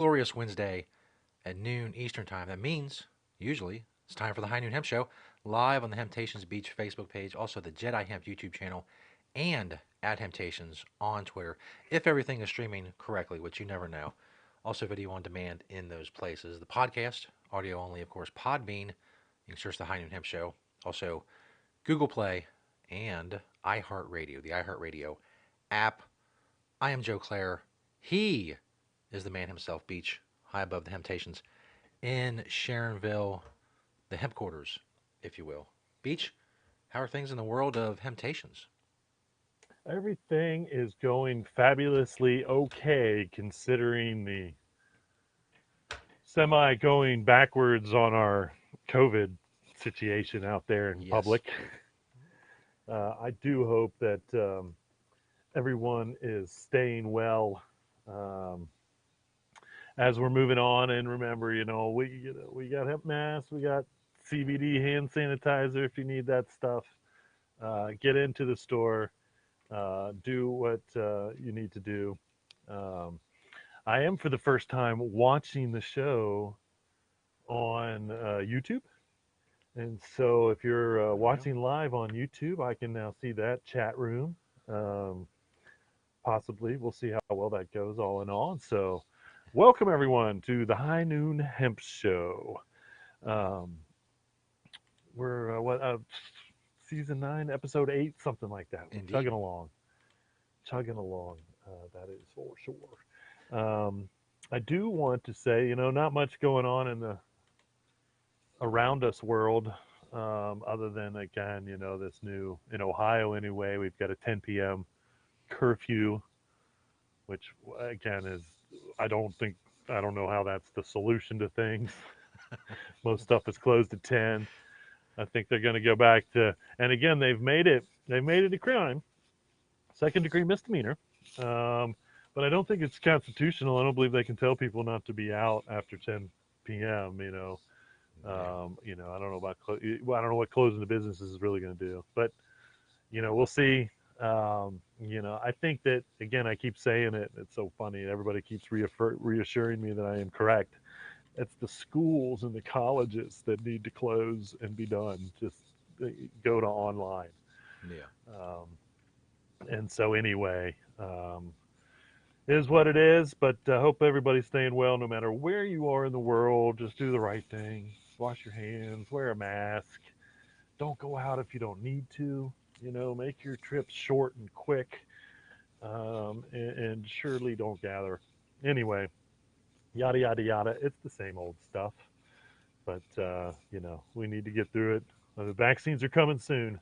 glorious Wednesday at noon Eastern Time. That means, usually, it's time for the High Noon Hemp Show, live on the Temptations Beach Facebook page, also the Jedi Hemp YouTube channel, and at Temptations on Twitter, if everything is streaming correctly, which you never know. Also, video on demand in those places. The podcast, audio only, of course, Podbean. You can search the High Noon Hemp Show. Also, Google Play and iHeartRadio, the iHeartRadio app. I am Joe Clare. He is the man himself, Beach, high above the Temptations in Sharonville, the hemp quarters, if you will. Beach, how are things in the world of Temptations? Everything is going fabulously okay considering the semi going backwards on our COVID situation out there in Yes. public. I do hope that everyone is staying well um, as we're moving on. And remember, we got hemp masks, we got CBD hand sanitizer if you need that stuff. Get into the store, do what you need to do. Um, I am for the first time watching the show on YouTube. And so if you're There we go. watching live on YouTube, I can now see that chat room. Um, Possibly. We'll see how well that goes all in all. And so welcome everyone to the High Noon Hemp Show. Um, we're, season 9, episode 8, something like that. We're Indeed. chugging along. That is for sure. I do want to say, not much going on in the around us world, other than again, this new in Ohio anyway. We've got a 10 p.m. curfew, which again is I don't think I don't know how that's the solution to things. Most stuff is closed at 10. I think they're going to go back to, and again they've made it a crime, second degree misdemeanor. Um, but I don't think it's constitutional. I don't believe they can tell people not to be out after 10 p.m. Yeah. I don't know about well, I don't know what closing the businesses is really going to do, but we'll see. I think that again, I keep saying it. It's so funny. Everybody keeps reassuring me that I am correct. It's the schools and the colleges that need to close and be done. Just go to online. Yeah. Um, and so anyway, it is what it is. But I hope everybody's staying well, no matter where you are in the world. Just do the right thing. Wash your hands. Wear a mask. Don't go out if you don't need to. Make your trips short and quick, and surely don't gather. Anyway, yada yada yada. It's the same old stuff, but we need to get through it. The vaccines are coming soon.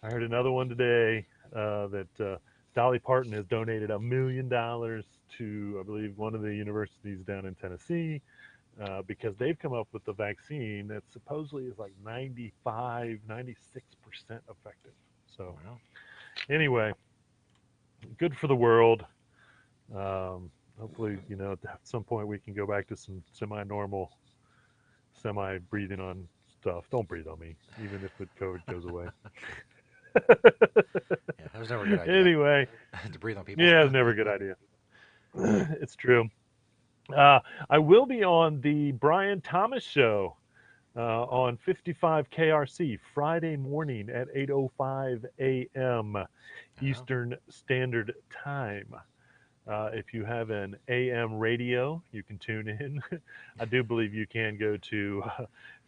I heard another one today that Dolly Parton has donated $1 million to, I believe, one of the universities down in Tennessee because they've come up with the vaccine that supposedly is like 95, 96% effective. So, Well, anyway, good for the world. Hopefully, at some point we can go back to some semi normal, semi breathing on stuff. Don't breathe on me, even if the COVID goes away. yeah, that was never a good idea Anyway, to breathe on people. yeah, it's never a good idea. It's true. Uh, I will be on the Brian Thomas show on 55 KRC Friday morning at 8:05 a.m. Oh, Eastern Standard Time. If you have an AM radio, you can tune in. I do believe you can go to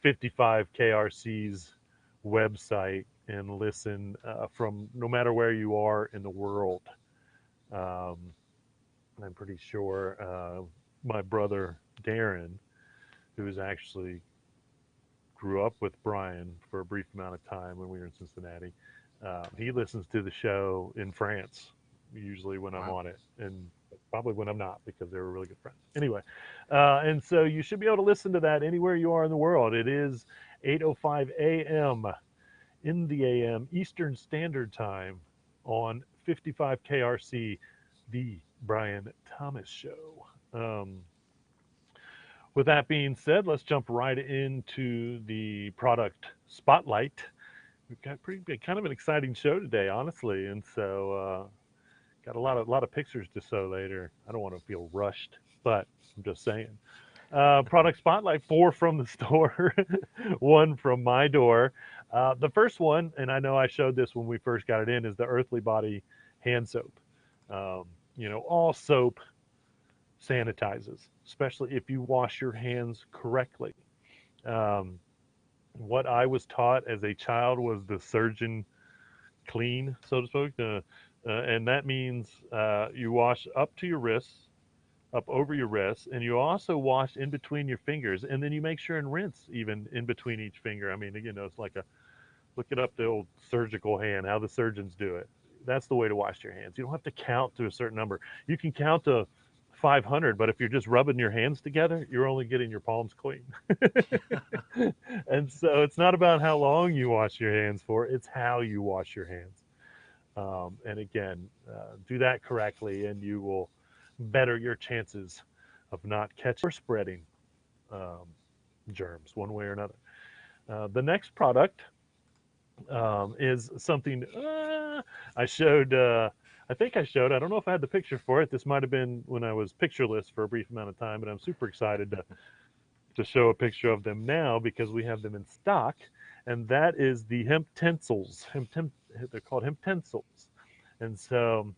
55 KRC's website and listen from no matter where you are in the world. Um, I'm pretty sure my brother Darren, who's actually grew up with Brian for a brief amount of time when we were in Cincinnati, he listens to the show in France usually when I'm wow. on it, and probably when I'm not because they were really good friends. Anyway, and so you should be able to listen to that anywhere you are in the world. It is 8:05 a.m. in the a.m. Eastern Standard Time on 55 KRC, the Brian Thomas Show. With that being said, let's jump right into the product spotlight. We've got pretty big, kind of an exciting show today, honestly, and so got a lot of pictures to show later. I don't want to feel rushed. but I'm just saying. Product spotlight, four from the store, one from my door. The first one, and I know I showed this when we first got it in, is the Earthly Body hand soap. Um, all soap sanitizes, especially if you wash your hands correctly. Um, what I was taught as a child was the surgeon clean, so to speak, and that means you wash up to your wrists, up over your wrists, and you also wash in between your fingers, and then you make sure and rinse even in between each finger. I mean, it's like a look it up the old surgical hand, how the surgeons do it. That's the way to wash your hands. You don't have to count to a certain number. You can count to 500, but if you're just rubbing your hands together, you're only getting your palms clean. And so it's not about how long you wash your hands for, it's how you wash your hands. And again, do that correctly, and you will better your chances of not catching or spreading um, germs one way or another. The next product is something I showed. I think I showed. I don't know if I had the picture for it. This might have been when I was pictureless for a brief amount of time, but I'm super excited to show a picture of them now because we have them in stock, and that is the hemp tensils. They're called hemp tensils, and so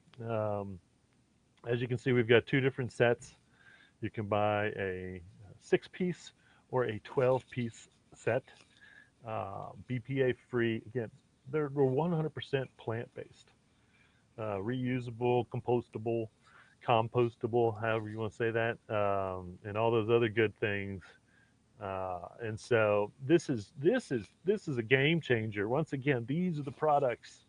as you can see, we've got two different sets. You can buy a six-piece or a 12-piece set, BPA free. Again, they're 100% plant-based, reusable, compostable, compostable, however you want to say that, and all those other good things. And so this is a game changer. Once again, these are the products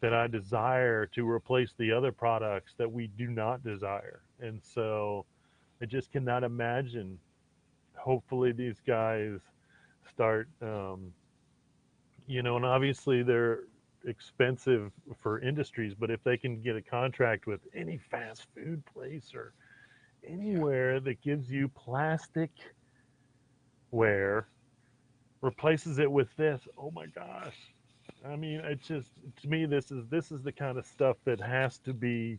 that I desire to replace the other products that we do not desire. And so I just cannot imagine. Hopefully, these guys start, and obviously they're expensive for industries, but if they can get a contract with any fast food place or Yeah. anywhere that gives you plastic ware, replaces it with this, oh my gosh. I mean, it's just to me this is the kind of stuff that has to be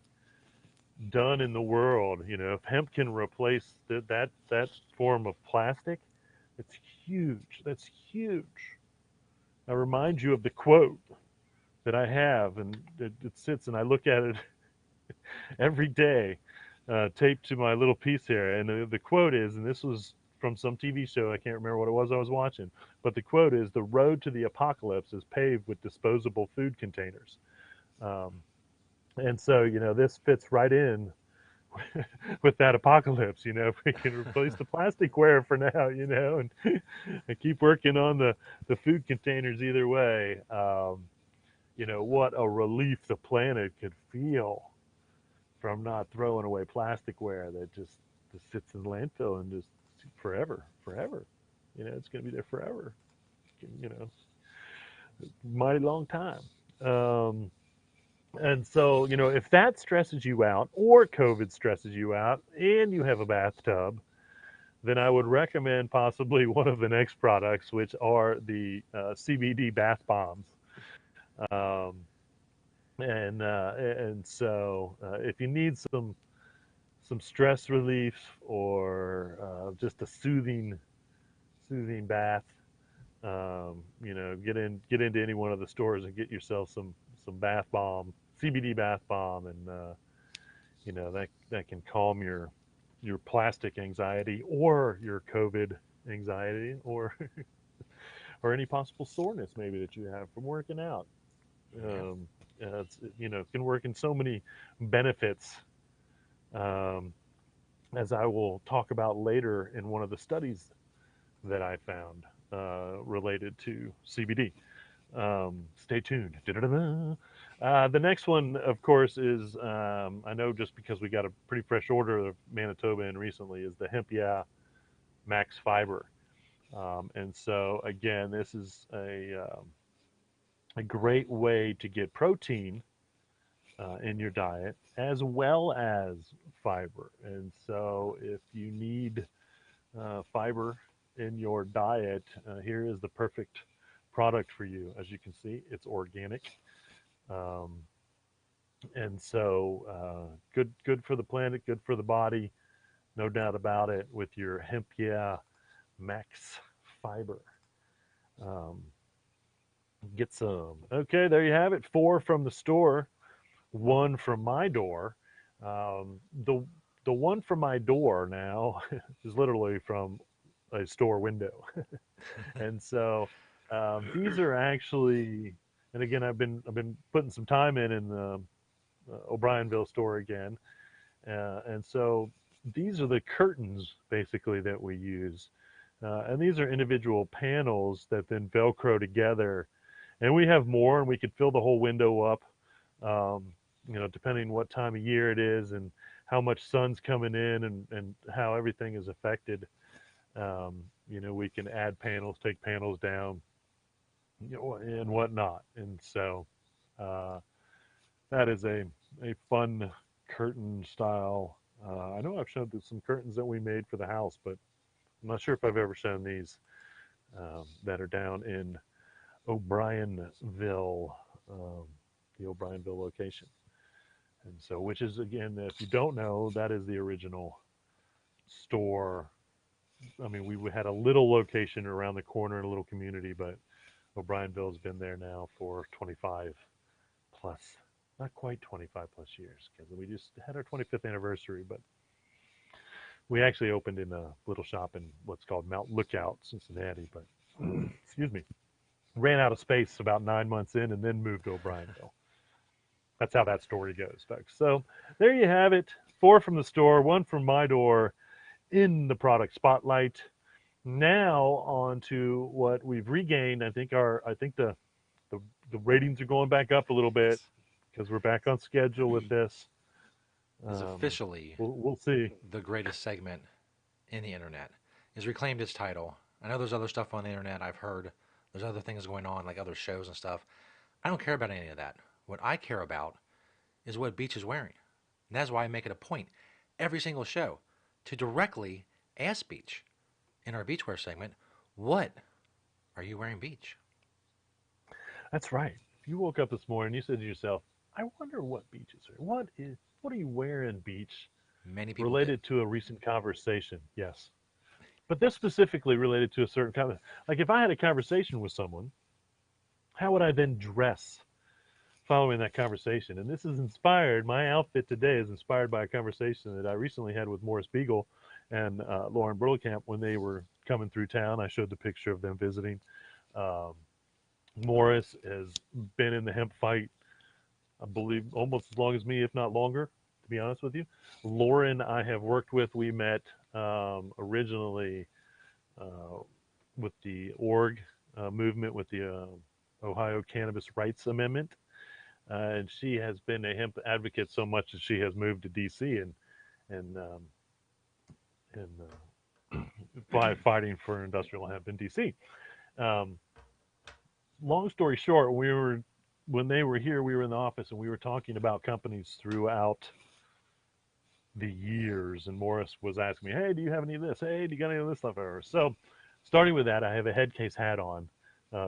done in the world. If hemp can replace that form of plastic, it's huge. That's huge. I remind you of the quote that I have, and it sits, and I look at it every day, taped to my little piece here. And the quote is, and this was from some TV show, I can't remember what it was I was watching, but the quote is, "The road to the apocalypse is paved with disposable food containers." Um, and so, this fits right in with that apocalypse. If we can replace the plasticware for now, and keep working on the food containers either way. What a relief the planet could feel from not throwing away plasticware that just sits in landfill and just forever, forever. It's going to be there forever. You know, Mighty long time. Um, and so, if that stresses you out, or COVID stresses you out, and you have a bathtub, then I would recommend possibly one of the next products, which are the CBD bath bombs. Um, and so, if you need some stress relief or just a soothing bath, get into any one of the stores and get yourself some bath bomb, CBD bath bomb, and that can calm your plastic anxiety or your COVID anxiety or or any possible soreness maybe that you have from working out. Yeah. Um, it can work in so many benefits, um, as I will talk about later in one of the studies that I found related to CBD. Stay tuned. Da-da-da-da. The next one, of course, is I know just because we got a pretty fresh order of Manitoba in recently, is the Hemp Yeah Max Fiber. And so, again, this is a great way to get protein in your diet as well as fiber. And so, if you need fiber in your diet, here is the perfect product for you. As you can see, it's organic, and so good for the planet, good for the body. no doubt about it, with your Hemp Yeah Max Fiber. Um, get some. Okay, there you have it. 4 from the store, 1 from my door. Um, the the one from my door now is literally from a store window, and so these are actually. And again, I've been putting some time in the O'Brienville store again, and so these are the curtains basically that we use, and these are individual panels that then Velcro together, and we have more, and we could fill the whole window up, um, depending what time of year it is and how much sun's coming in and how everything is affected. We can add panels, take panels down, and whatnot, and so uh, that is a fun curtain style. I know I've shown some curtains that we made for the house, but I'm not sure if I've ever shown these that are down in O'Brienville, um, the O'Brienville location. And so, which is, again, if you don't know, that is the original store. I mean, we had a little location around the corner in a little community, but O'Brienville's been there now for 25 plus, not quite 25 plus years, because we just had our 25th anniversary, but we actually opened in a little shop in what's called Mount Lookout, Cincinnati, but excuse me, ran out of space about 9 months in and then moved to O'Brienville. That's how that story goes, folks. So there you have it. 4 from the store, 1 from my door in the product spotlight. Now on to what we've regained. I think the ratings are going back up a little bit because we're back on schedule with this. Is Um, officially we'll see. the greatest segment in the internet. Is reclaimed its title. I know there's other stuff on the internet I've heard. There's other things going on, like other shows and stuff. I don't care about any of that. What I care about is what Beach is wearing. And that's why I make it a point every single show to directly ask Beach in our beachwear segment, what are you wearing, Beach? That's right. If you woke up this morning, you said to yourself, "I wonder what Beach is wearing. What are you wearing, Beach?" Many people did. Related to a recent conversation, yes. But this specifically related to a certain kind of, like, if I had a conversation with someone, how would I then dress following that conversation? And this is inspired, my outfit today is inspired by a conversation that I recently had with Morris Beagle and Lauren Burlekamp when they were coming through town. I showed the picture of them visiting. Um, Morris has been in the hemp fight, I believe, almost as long as me, if not longer, to be honest with you. Lauren, I have worked with. We met originally uh, with the org movement, with the Ohio Cannabis Rights Amendment. And she has been a hemp advocate so much that she has moved to D.C. and fighting for industrial hemp in D.C. Um, Long story short, when they were here, we were in the office and we were talking about companies throughout the years. And Morris was asking me, "Hey, do you have any of this? Hey, do you got any of this stuff over?" So, starting with that, I have a head case hat on,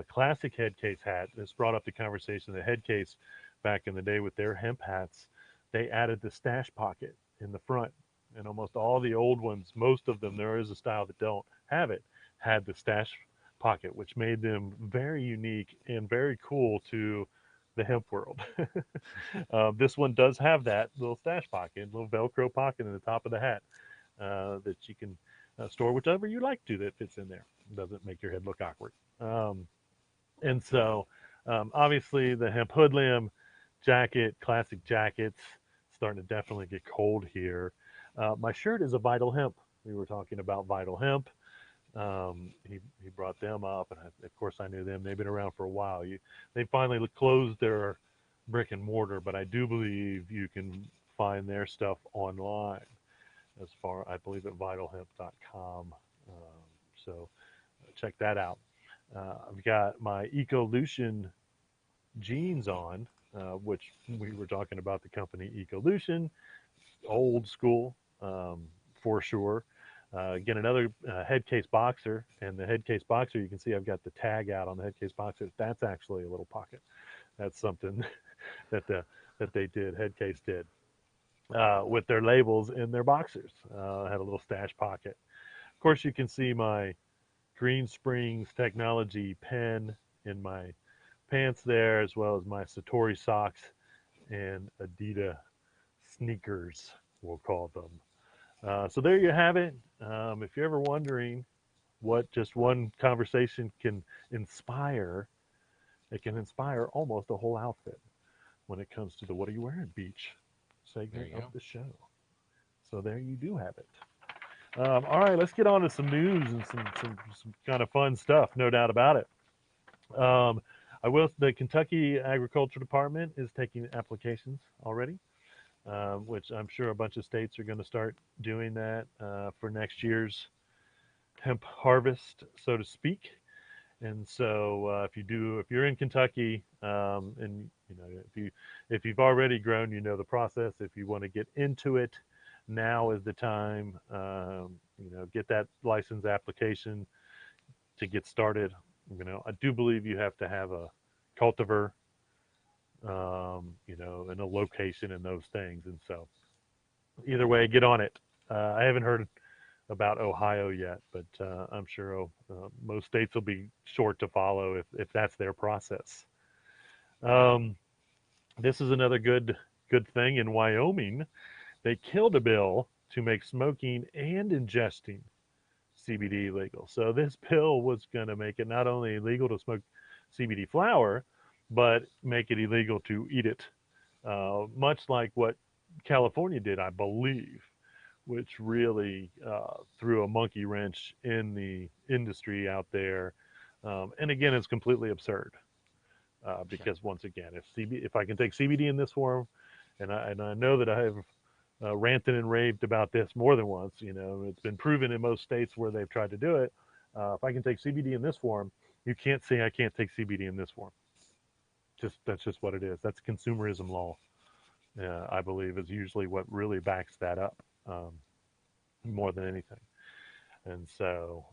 classic head case hat. This brought up the conversation. The head case back in the day with their hemp hats, they added the stash pocket in the front. And almost all the old ones, most of them, there is a style that don't have it, had the stash pocket, which made them very unique and very cool to the hemp world. This one does have that little stash pocket, little Velcro pocket in the top of the hat that you can store whichever you like to that fits in there. It doesn't make your head look awkward. And so, obviously, the hemp hoodlum jacket, classic jackets, starting to definitely get cold here. My shirt is a Vital Hemp. We were talking about Vital Hemp. He brought them up, and of course I knew them. They've been around for a while. They finally closed their brick and mortar, but I do believe you can find their stuff online. As far, I believe, at vitalhemp.com. So check that out. I've got my Ecolution jeans on, which we were talking about the company Ecolution, old school for sure. Again, another head case boxer, and the head case boxer, you can see I've got the tag out on the head case boxer. That's actually a little pocket. That's something that the that they did. Head case did. with their labels in their boxers. I had a little stash pocket. Of course, you can see my Green Springs Technology pen in my pants there, as well as my Satori socks and Adidas sneakers, we'll call them. So there you have it. If you're ever wondering what just one conversation can inspire, it can inspire almost a whole outfit when it comes to the What Are You Wearing Beach There segment you of go. the show. So there you do have it. All right, let's get on to some news and some kind of fun stuff, no doubt about it. I will. The Kentucky Agriculture Department is taking applications already, which I'm sure a bunch of states are going to start doing that for next year's hemp harvest, so to speak. And so, if you're in Kentucky, and if you've already grown, you know the process. If you want to get into it, now is the time. Get that license application to get started. I do believe you have to have a cultivar, and a location and those things. And so, either way, get on it. I haven't heard about Ohio yet, but I'm sure most states will be short to follow if that's their process. Um, this is another good thing in Wyoming. They killed a bill to make smoking and ingesting CBD legal. So this bill was going to make it not only illegal to smoke CBD flower, but make it illegal to eat it, much like what California did, I believe, which really threw a monkey wrench in the industry out there. And again, it's completely absurd Yeah. because once again, if I can take CBD in this form, and I know that I have ranted and raved about this more than once. It's been proven in most states where they've tried to do it. If I can take CBD in this form, you can't say I can't take CBD in this form. That's just what it is. That's consumerism law. I believe is usually what really backs that up more than anything. And so,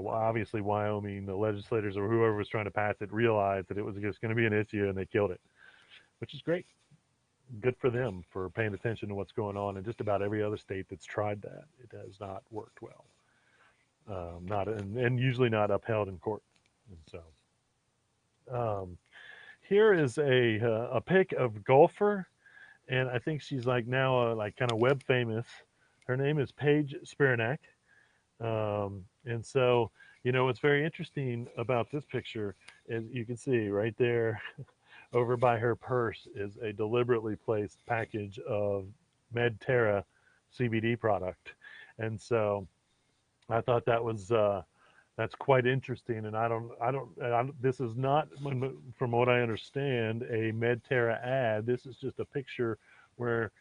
obviously Wyoming, the legislators or whoever was trying to pass it realized that it was just going to be an issue, and they killed it, which is great. Good for them for paying attention to what's going on in just about every other state that's tried that. It has not worked well, not and usually not upheld in court. And so, here is a pic of golfer, and I think she's like now like kind of web famous. Her name is Paige Spiranak. And so, what's very interesting about this picture is you can see right there over by her purse is a deliberately placed package of Medterra CBD product. And so I thought that's quite interesting. And this is not, from what I understand, a Medterra ad. This is just a picture where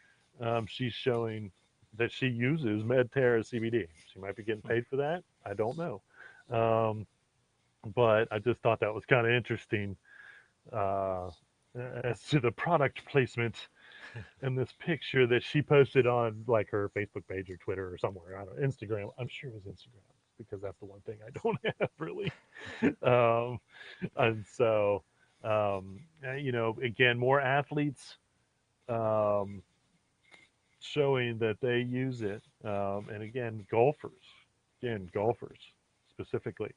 she's showing that she uses Medterra CBD. She might be getting Hmm. paid for that. I don't know. Um, but I just thought that was kind of interesting uh, as to the product placement in this picture that she posted on like her Facebook page or Twitter or somewhere. I don't know, Instagram. I'm sure it was Instagram because that's the one thing I don't have really. Um, and so, again, more athletes um, showing that they use it. And again, golfers specifically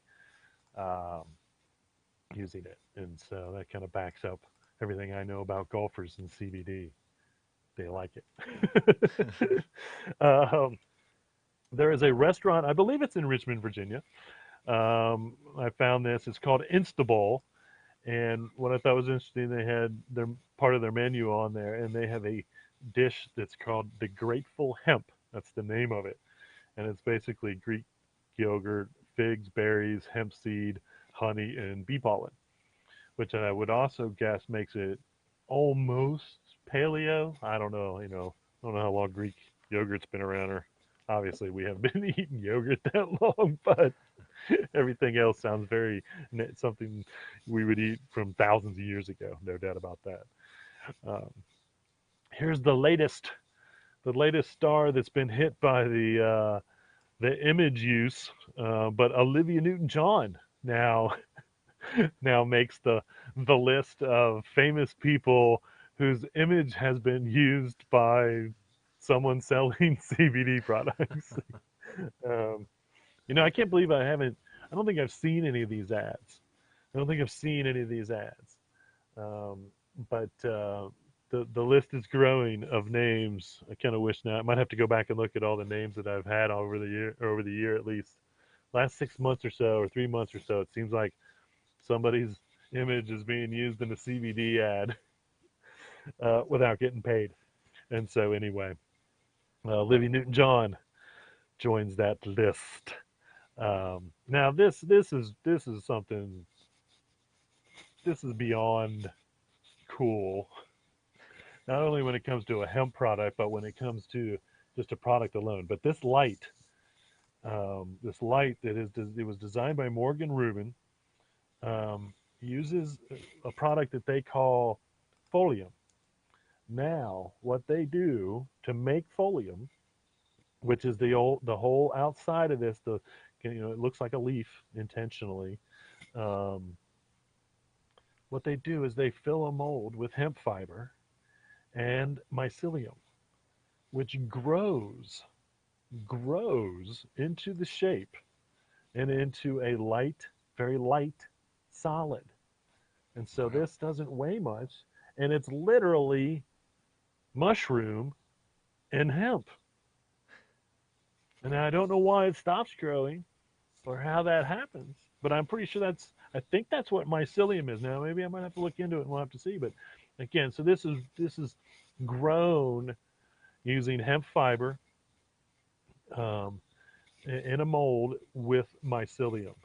um, using it. And so that kind of backs up everything I know about golfers and CBD. They like it. um, there is a restaurant, I believe it's in Richmond, Virginia. I found this. It's called Instabowl. And what I thought was interesting, they had their part of their menu on there, and they have a dish that's called the Grateful Hemp. That's the name of it. And it's basically Greek yogurt, figs, berries, hemp seed, honey, and bee pollen, which I would also guess makes it almost paleo. I don't know, I don't know how long Greek yogurt's been around, or obviously we haven't been eating yogurt that long, but everything else sounds very something we would eat from thousands of years ago, no doubt about that. Um, here's the latest star that's been hit by the image use, but Olivia Newton-John now now makes the list of famous people whose image has been used by someone selling CBD products. um, I can't believe I haven't. I don't think I've seen any of these ads. I don't think I've seen any of these ads. Um, but the list is growing of names. I kind of wish now I might have to go back and look at all the names that I've had over the year at least. Last 6 months or so, or 3 months or so, it seems like somebody's image is being used in a CBD ad without getting paid. And so anyway, Olivia Newton-John joins that list. Now this is something. This is beyond cool. Not only when it comes to a hemp product, but when it comes to just a product alone. But this light it was designed by Morgan Rubin, uses a product that they call Folium. Now, what they do to make Folium, which is the whole outside of this, it looks like a leaf intentionally. Um, what they do is they fill a mold with hemp fiber and mycelium, which grows into the shape and into a light, very light solid. And so Wow. this doesn't weigh much, and it's literally mushroom and hemp. And I don't know why it stops growing or how that happens, but I'm pretty sure I think that's what mycelium is. Now maybe I might have to look into it and we'll have to see. But again, so this is grown using hemp fiber, um, in a mold with mycelium,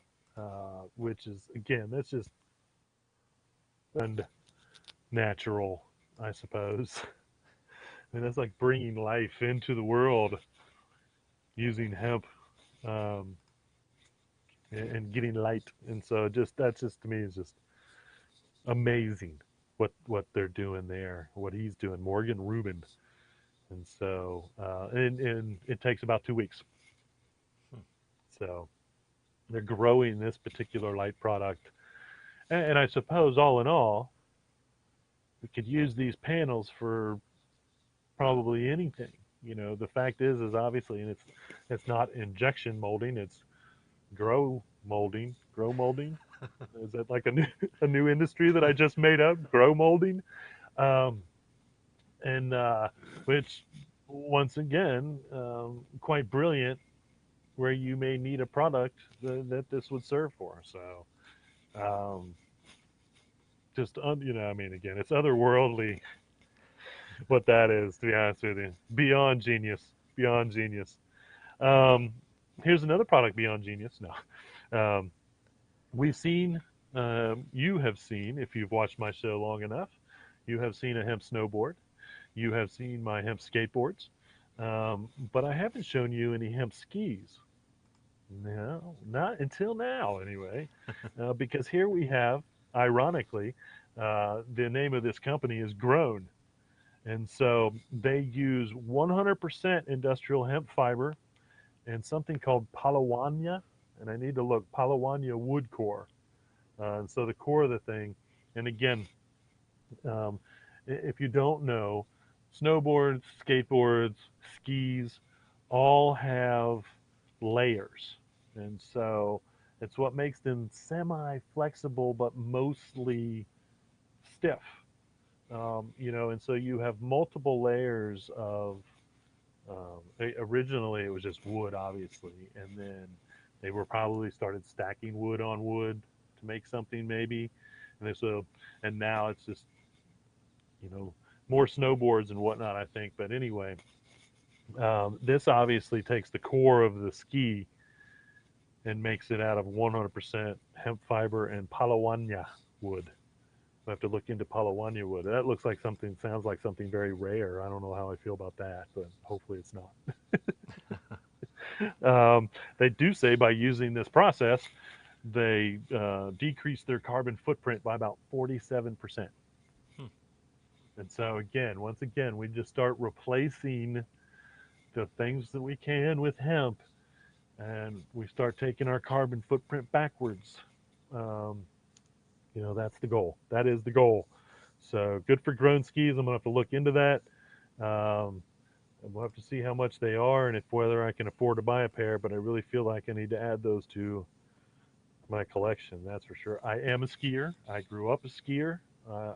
which is again that's just unnatural, I suppose. I mean that's like bringing life into the world using hemp, um, and getting light, and so just that's just to me is just amazing what they're doing there, what he's doing, Morgan Rubin, and so and it takes about 2 weeks. Hmm. So they're growing this particular light product, and I suppose all in all, we could use these panels for probably anything. The fact is obviously, and it's not injection molding, it's grow molding. Is that like a new a new industry that I just made up? Grow molding, um, and which once again, quite brilliant. Where you may need a product that this would serve for. So um, I mean, again, it's otherworldly what that is. To be honest with you, beyond genius, beyond genius. Um, Here's another product beyond genius. No, we've seen. You have seen, if you've watched my show long enough, you have seen a hemp snowboard. You have seen my hemp skateboards, but I haven't shown you any hemp skis. No, not until now, anyway, because here we have, ironically, the name of this company is Grown. And so they use 100% industrial hemp fiber and something called Palawania. And I need to look, Palawania wood core. And so the core of the thing, and again, um, if you don't know, snowboards, skateboards, skis all have layers. And so it's what makes them semi flexible, but mostly stiff. And so you have multiple layers of. Originally, it was just wood, obviously, and then they were probably started stacking wood on wood to make something, maybe, and now it's just you know more snowboards and whatnot, I think. But anyway, this obviously takes the core of the ski and makes it out of 100% hemp fiber and Palawania wood. I have to look into Palawania wood. That looks like something, sounds like something very rare. I don't know how I feel about that, but hopefully it's not. They do say by using this process, they decrease their carbon footprint by about 47%. Hmm. And so, again, once again, we just start replacing the things that we can with hemp, and we start taking our carbon footprint backwards. Um, that's the goal. That is the goal. So good for grown skis. I'm gonna have to look into that. Um, and we'll have to see how much they are and if whether I can afford to buy a pair. But I really feel like I need to add those to my collection. That's for sure. I am a skier. I grew up a skier.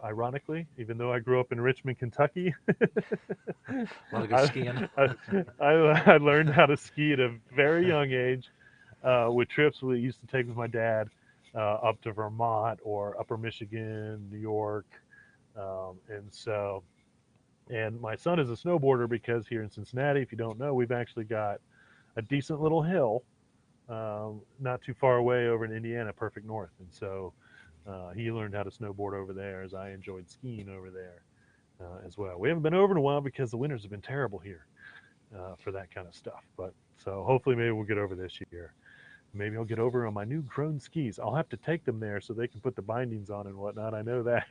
Ironically, even though I grew up in Richmond, Kentucky, A lot of good I, skiing. I learned how to ski at a very young age with trips we used to take with my dad up to Vermont or Upper Michigan, New York, and my son is a snowboarder because here in Cincinnati, if you don't know, we've actually got a decent little hill not too far away over in Indiana, Perfect North, and so he learned how to snowboard over there as I enjoyed skiing over there as well. We haven't been over in a while because the winters have been terrible here for that kind of stuff, but so hopefully maybe we'll get over this year. Maybe I'll get over on my new grown skis. I'll have to take them there so they can put the bindings on and whatnot. I know that.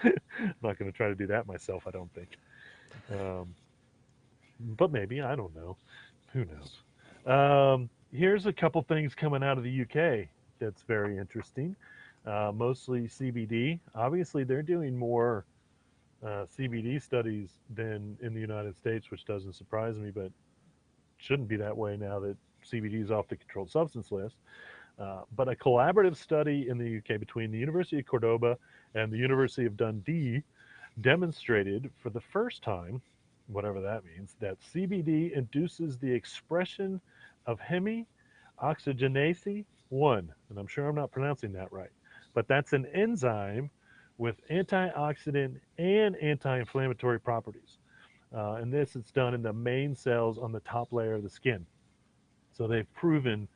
I'm not going to try to do that myself, I don't think. Um, but maybe, I don't know. Who knows? Here's a couple things coming out of the UK that's very interesting. Mostly CBD. Obviously, they're doing more CBD studies than in the United States, which doesn't surprise me, but shouldn't be that way now that CBD is off the controlled substance list. But a collaborative study in the UK between the University of Cordoba and the University of Dundee demonstrated for the first time, whatever that means, that CBD induces the expression of hemioxygenase 1. And I'm sure I'm not pronouncing that right, but that's an enzyme with antioxidant and anti inflammatory properties. And this is done in the main cells on the top layer of the skin. So they've proven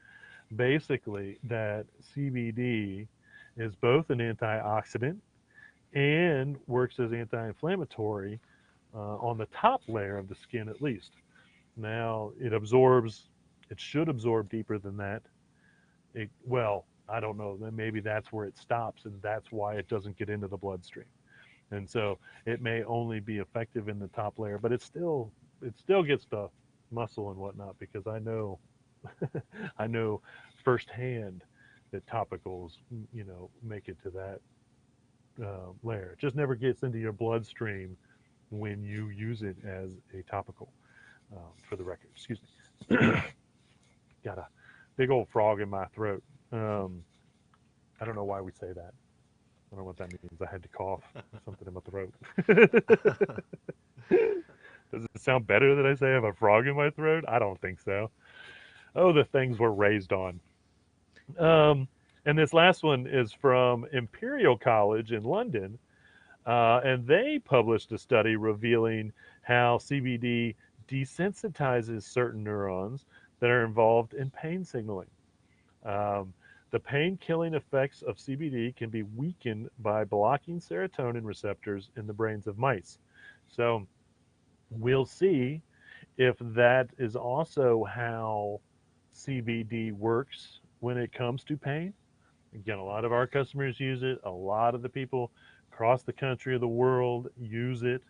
basically that CBD is both an antioxidant and works as anti-inflammatory on the top layer of the skin at least. Now it should absorb deeper than that. Well, I don't know. Then maybe that's where it stops, and that's why it doesn't get into the bloodstream. And so it may only be effective in the top layer, but it still gets the muscle and whatnot because I know I know firsthand that topicals make it to that layer. It just never gets into your bloodstream when you use it as a topical. For the record, excuse me. Got a big old frog in my throat. Um, I don't know why we say that. I don't know what that means. I had to cough something in my throat. Does it sound better that I say I have a frog in my throat? I don't think so. Oh, the things we're raised on. Um, and this last one is from Imperial College in London, and they published a study revealing how CBD desensitizes certain neurons that are involved in pain signaling. Um, the pain killing effects of CBD can be weakened by blocking serotonin receptors in the brains of mice. So we'll see if that is also how CBD works when it comes to pain. Again, a lot of our customers use it. A lot of the people across the country or the world use it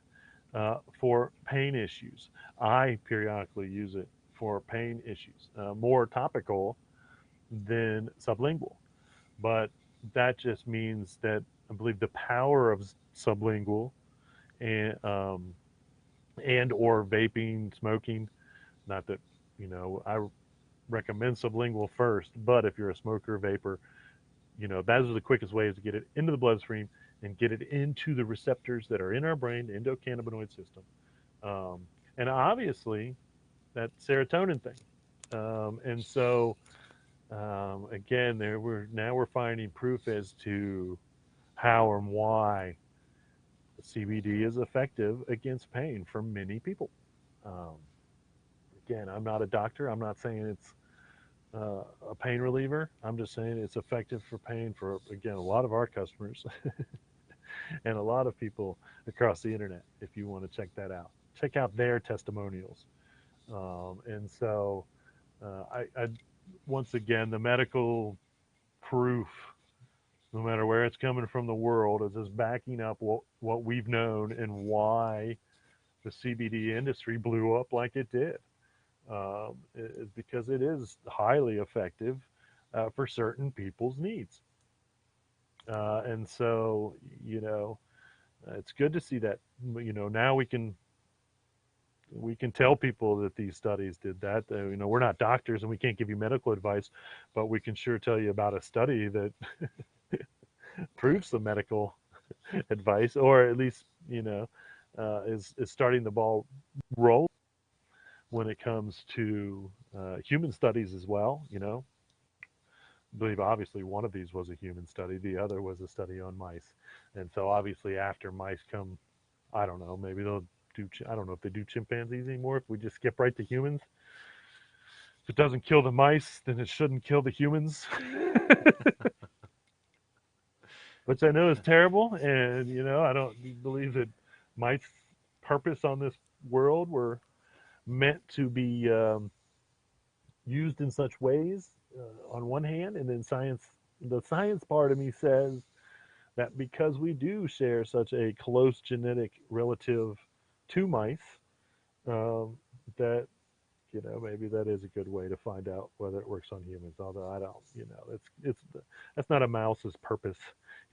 for pain issues. I periodically use it for pain issues, more topical than sublingual. But that just means that I believe the power of sublingual and or vaping, smoking. Not that I recommend sublingual first, but if you're a smoker, vapor, those are the quickest ways to get it into the bloodstream and get it into the receptors that are in our brain, the endocannabinoid system, um, and obviously that serotonin thing. And so again, we're finding proof as to how and why CBD is effective against pain for many people. Um, Again, I'm not a doctor. I'm not saying it's a pain reliever. I'm just saying it's effective for pain for, again, a lot of our customers and a lot of people across the internet. If you want to check out their testimonials. And so, I once again, the medical proof, no matter where it's coming from the world, is just backing up what we've known and why the CBD industry blew up like it did. Is because it is highly effective for certain people's needs. And so, you know, It's good to see that. Now we can tell people that these studies did that. We're not doctors and we can't give you medical advice, but we can sure tell you about a study that proves the medical advice, or at least is starting the ball roll when it comes to human studies as well. I believe obviously one of these was a human study, the other was a study on mice, and so obviously after mice come, I don't know, maybe they'll do. I don't know if they do chimpanzees anymore. If we just skip right to humans, if it doesn't kill the mice, then it shouldn't kill the humans, which I know is terrible. And I don't believe that mice' purpose on this world were meant to be used in such ways. On one hand, and then the science part of me says that because we do share such a close genetic relative to mice, um, that maybe that is a good way to find out whether it works on humans. Although I don't, that's not a mouse's purpose,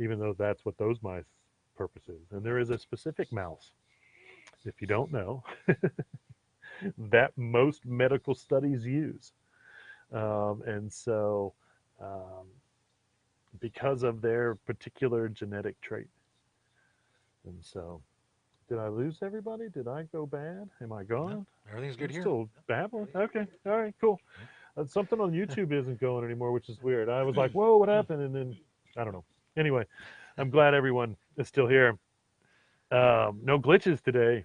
even though that's what those mice purpose is. And there is a specific mouse, if you don't know, that most medical studies use, and so um, because of their particular genetic trait. And so, did I lose everybody? Did I go bad? Am I No, gone? everything's good I'm here. still babbling. Okay. All right. Cool. Something on YouTube isn't going anymore, which is weird. I was like, "Whoa, what happened?" And then I don't know. Anyway, I'm glad everyone is still here. No glitches today.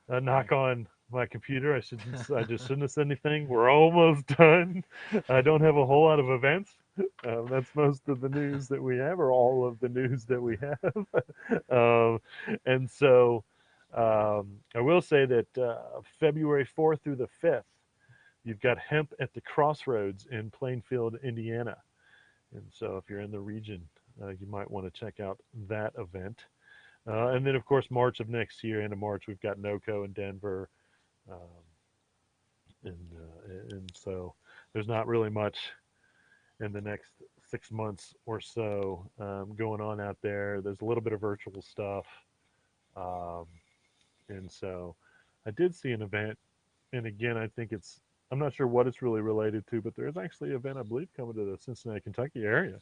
Right. Knock on my computer. I just shouldn't have said anything. We're almost done. I don't have a whole lot of events. That's most of the news that we have, or all of the news that we have. um, and so I will say that February 4th through the 5th, you've got Hemp at the Crossroads in Plainfield, Indiana. And so if you're in the region, you might want to check out that event. And then, of course, March of next year, end of March, we've got NOCO in Denver. Um, and so there's not really much in the next 6 months or so going on out there. There's a little bit of virtual stuff. Um, and so I did see an event. And again, I'm not sure what it's really related to, but there is actually an event, I believe, coming to the Cincinnati, Kentucky area.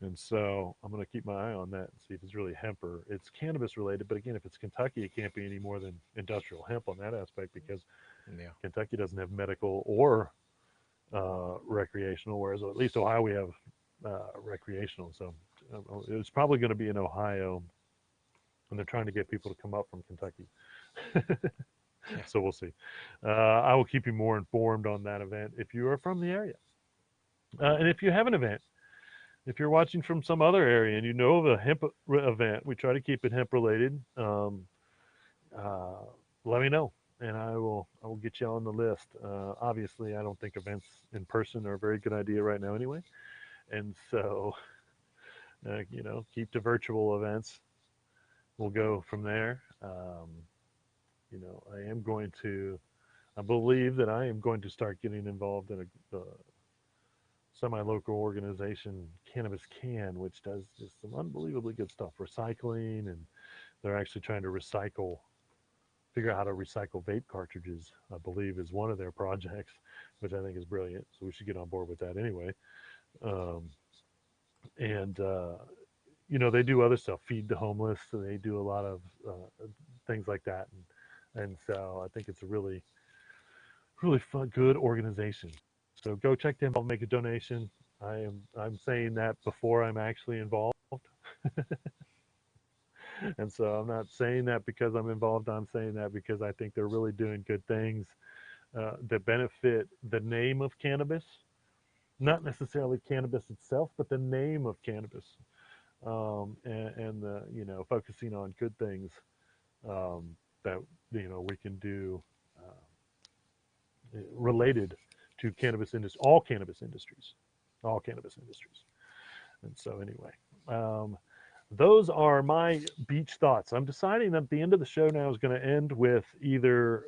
And so I'm going to keep my eye on that and see if it's really hemp or it's cannabis related. But again, if it's Kentucky, it can't be any more than industrial hemp on that aspect because Yeah. Kentucky doesn't have medical or recreational, whereas at least Ohio we have recreational. So it's probably going to be in Ohio, and they're trying to get people to come up from Kentucky. Yeah. So we'll see. I will keep you more informed on that event if you are from the area. And if you have an event, if you're watching from some other area and you know of a hemp event, we try to keep it hemp related. Uh, Let me know, and I will get you on the list. Obviously, I don't think events in person are a very good idea right now, anyway. And so, keep to virtual events. We'll go from there. I am going to. I believe that I am going to start getting involved in a semi-local organization, Cannabis Can, which does just some unbelievably good stuff, recycling, and they're actually trying to figure out how to recycle vape cartridges, I believe, is one of their projects, which I think is brilliant. So we should get on board with that anyway. Um, and they do other stuff, feed the homeless. So they do a lot of things like that, and so I think it's a really, really fun, good organization. So go check them out, make a donation. I'm saying that before I'm actually involved, and so I'm not saying that because I'm involved. I'm saying that because I think they're really doing good things that benefit the name of cannabis, not necessarily cannabis itself, but the name of cannabis, and the focusing on good things that we can do related to cannabis industry, all cannabis industries. And so anyway, um, those are my beach thoughts. I'm deciding that the end of the show now is going to end with either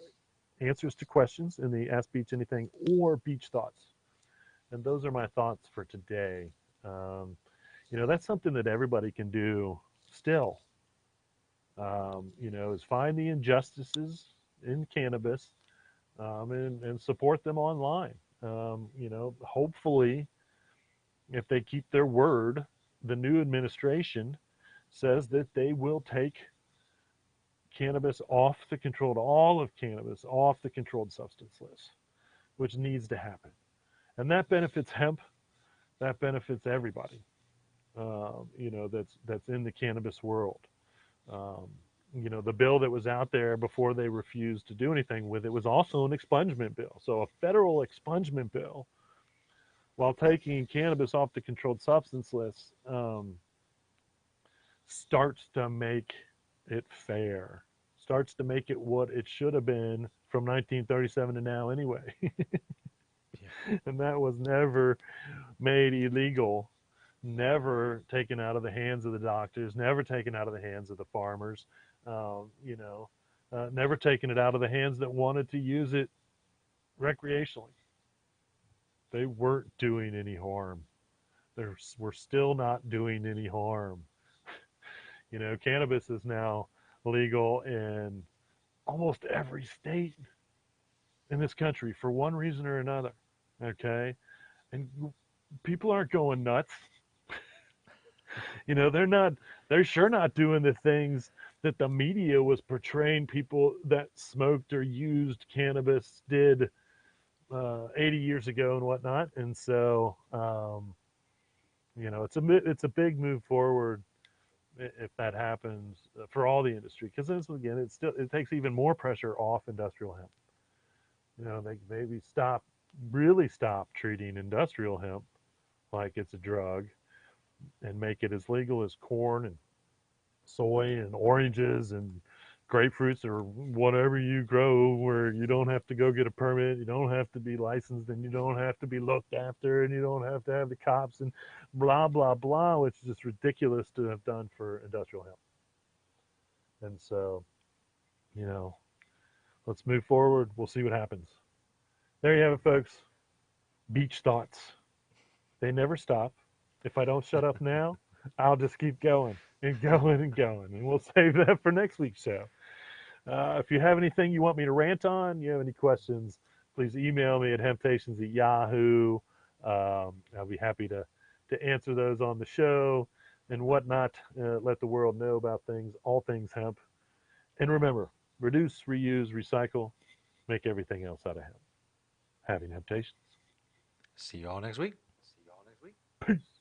answers to questions in the Ask Beach Anything or beach thoughts. And those are my thoughts for today. That's something that everybody can do still Is find the injustices in cannabis, and support them online. Hopefully, if they keep their word, the new administration says that they will take cannabis off the controlled, all of cannabis off the controlled substance list, which needs to happen. And that benefits hemp, that benefits everybody, that's in the cannabis world. Um, the bill that was out there before they refused to do anything with it was also an expungement bill. So a federal expungement bill, while taking cannabis off the controlled substance list, starts to make it fair, starts to make it what it should have been from 1937 to now anyway. Yeah. And that was never made illegal, never taken out of the hands of the doctors, never taken out of the hands of the farmers, never taken it out of the hands that wanted to use it recreationally. They weren't doing any harm. We're still not doing any harm. Cannabis is now legal in almost every state in this country for one reason or another. Okay. And people aren't going nuts. They're sure not doing the things that the media was portraying people that smoked or used cannabis did 80 years ago and whatnot. And so, it's a big move forward if that happens for all the industry, because this again it takes even more pressure off industrial hemp. They maybe really stop treating industrial hemp like it's a drug and make it as legal as corn and soy and oranges and grapefruits or whatever you grow, where you don't have to go get a permit, you don't have to be licensed, and you don't have to be looked after, and you don't have to have the cops and blah blah blah, which is just ridiculous to have done for industrial hemp. And so, you know, let's move forward. We'll see what happens. There you have it, folks. Beach thoughts. They never stop. If I don't shut up now, I'll just keep going and going and going. And we'll save that for next week's show. If you have anything you want me to rant on, you have any questions, please email me at hemptations at Yahoo. I'll be happy to answer those on the show and whatnot. Let the world know about things, all things hemp. And remember, reduce, reuse, recycle, make everything else out of hemp. Having hemptations. See you all next week. Peace.